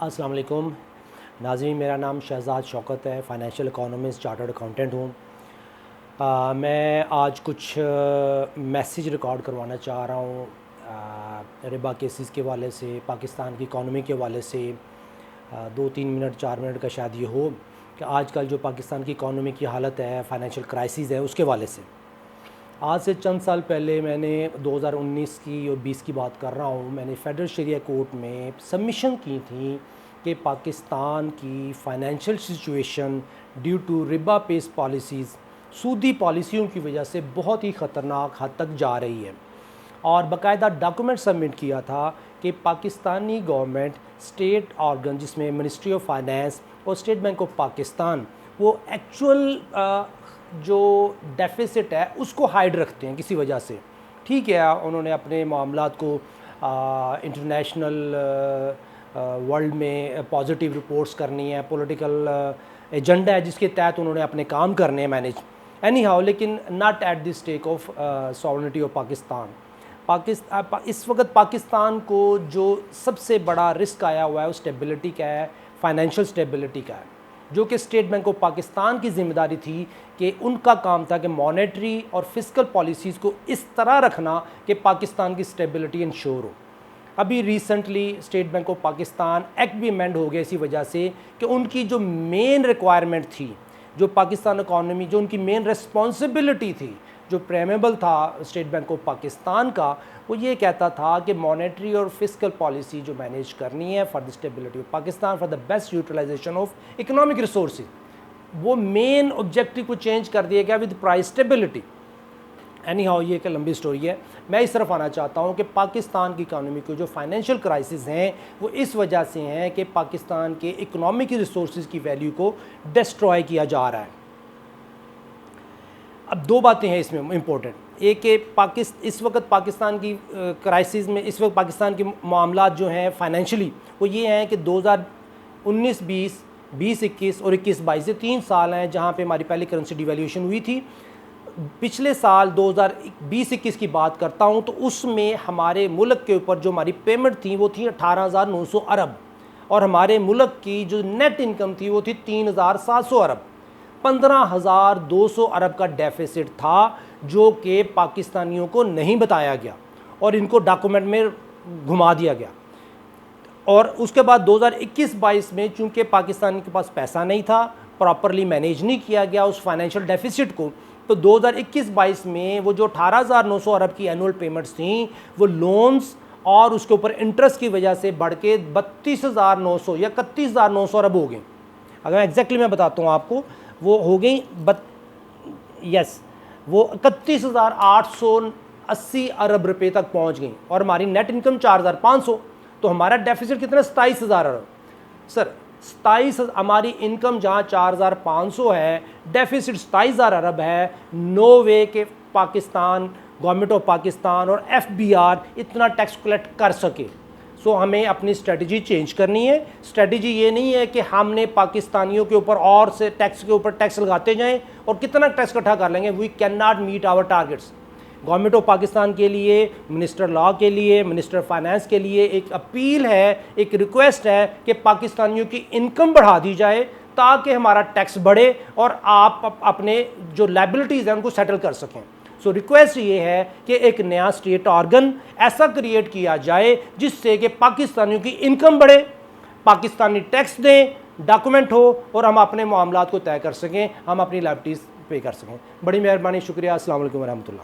अस्सलाम वालेकुम नाज़रीन, मेरा नाम शहजाद शौकत है, फ़ाइनेंशियल इकोनॉमिस्ट, चार्टर्ड अकाउंटेंट हूँ। मैं आज कुछ मैसेज रिकॉर्ड करवाना चाह रहा हूँ रिबा केसेस के हवाले से, पाकिस्तान की इकॉनमी के हवाले से। 2-3 मिनट 4 मिनट का शायद ये हो कि आजकल जो पाकिस्तान की इकॉनमी की हालत है, फ़ाइनेंशियल क्राइसिस है, उसके हवाले से। आज से चंद साल पहले मैंने 2019 की और 20 की बात कर रहा हूँ, मैंने फ़ेडरल शरिया कोर्ट में सबमिशन की थी कि पाकिस्तान की फ़ाइनेंशियल सिचुएशन ड्यू टू रिबा बेस्ड पॉलिसीज़, सूदी पॉलिसियों की वजह से बहुत ही ख़तरनाक हद तक जा रही है। और बाकायदा डॉक्यूमेंट सबमिट किया था कि पाकिस्तानी गवर्नमेंट स्टेट ऑर्गन, जिसमें मिनिस्ट्री ऑफ फाइनेंस और स्टेट बैंक ऑफ पाकिस्तान, वो एक्चुअल जो डेफिसिट है उसको हाइड रखते हैं किसी वजह से। ठीक है, उन्होंने अपने मामलात को इंटरनेशनल वर्ल्ड में पॉजिटिव रिपोर्ट्स करनी है, पॉलिटिकल एजेंडा है जिसके तहत उन्होंने अपने काम करने हैं मैनेज एनी हाउ, लेकिन not at the stake of sovereignty of Pakistan. इस वक्त पाकिस्तान को जो सबसे बड़ा रिस्क आया हुआ है वो स्टेबिलिटी का है, फाइनेंशियल स्टेबिलिटी का है, जो कि स्टेट बैंक ऑफ पाकिस्तान की ज़िम्मेदारी थी कि उनका काम था कि मॉनेटरी और फिस्कल पॉलिसीज़ को इस तरह रखना कि पाकिस्तान की स्टेबिलिटी इंश्योर हो। अभी recently state bank of Pakistan act भी अमेंड हो गया इसी वजह से कि उनकी जो मेन रिक्वायरमेंट थी, जो पाकिस्तान इकॉनमी, जो उनकी मेन रिस्पॉन्सिबिलिटी थी, जो प्रेमेबल था स्टेट बैंक ऑफ पाकिस्तान का, वो ये कहता था कि मॉनेटरी और फिस्कल पॉलिसी जो मैनेज करनी है for the stability of Pakistan, for the best utilisation of economic resources, वो मेन ऑब्जेक्टिव को चेंज कर दिया गया with price stability. Anyhow, ये एक लंबी स्टोरी है। मैं इस तरफ आना चाहता हूँ कि पाकिस्तान की इकानमी को जो फाइनेंशियल क्राइसिस हैं वो इस वजह से हैं कि पाकिस्तान के इकोनॉमिक रिसोर्सेज की वैल्यू को डिस्ट्रॉय किया जा रहा है। अब दो बातें हैं इसमें इम्पोर्टेंट। एक कि इस वक्त पाकिस्तान की क्राइसिस में, इस वक्त पाकिस्तान के मामलात जो हैं फाइनेंशियली, वो ये हैं कि 2019-20, 20-21 और 21-22 ये 3 साल हैं जहाँ पे हमारी पहली करेंसी डिवैल्यूएशन हुई थी। पिछले साल 2020-21 की बात करता हूँ तो उसमें हमारे मुल्क के ऊपर जो हमारी पेमेंट थी वो थी 18,900 अरब, और हमारे मुल्क की जो नेट इनकम थी वो थी 3,700 अरब। 15,200 अरब का डेफिसिट था जो कि पाकिस्तानियों को नहीं बताया गया और इनको डॉक्यूमेंट में घुमा दिया गया। और उसके बाद 2021-22 में चूंकि पाकिस्तान के पास पैसा नहीं था, प्रॉपरली मैनेज नहीं किया गया उस फाइनेंशियल डेफिसिट को, तो 2021-22 में वो जो 18,900 अरब की एनुअल पेमेंट्स थी वो लोन्स और उसके ऊपर इंटरेस्ट की वजह से बढ़ के 32,900 या 31,900 अरब हो गए। अगर एग्जैक्टली मैं बताता हूँ आपको, वो हो गई वो 31,880 अरब रुपए तक पहुंच गई, और हमारी नेट इनकम 4,500, तो हमारा डेफिसिट कितना, 27,000 अरब। सर 27, हमारी इनकम जहां 4,500 है, डेफिसिट 27,000 अरब है। नो वे के पाकिस्तान, गवर्नमेंट ऑफ पाकिस्तान और FBI इतना टैक्स कलेक्ट कर सके। सो हमें अपनी स्ट्रेटजी चेंज करनी है। स्ट्रेटजी ये नहीं है कि हमने पाकिस्तानियों के ऊपर और से टैक्स के ऊपर टैक्स लगाते जाएं और कितना टैक्स इकट्ठा कर लेंगे। We can not meet our targets. Government of Pakistan के लिए, मिनिस्टर लॉ के लिए, मिनिस्टर फाइनेंस के लिए एक अपील है, एक रिक्वेस्ट है कि पाकिस्तानियों की इनकम बढ़ा दी जाए ताकि हमारा टैक्स बढ़े और आप अपने जो लायबिलिटीज़ हैं उनको सेटल कर सकें। सो रिक्वेस्ट ये है कि एक नया स्टेट ऑर्गन ऐसा क्रिएट किया जाए जिससे कि पाकिस्तानियों की इनकम बढ़े, पाकिस्तानी टैक्स दें, डॉक्यूमेंट हो और हम अपने मामलात को तय कर सकें, हम अपनी लायबिलिटीज़ पे कर सकें। बड़ी मेहरबानी, शुक्रिया। अस्सलाम वालेकुम रहमतुल्लाह।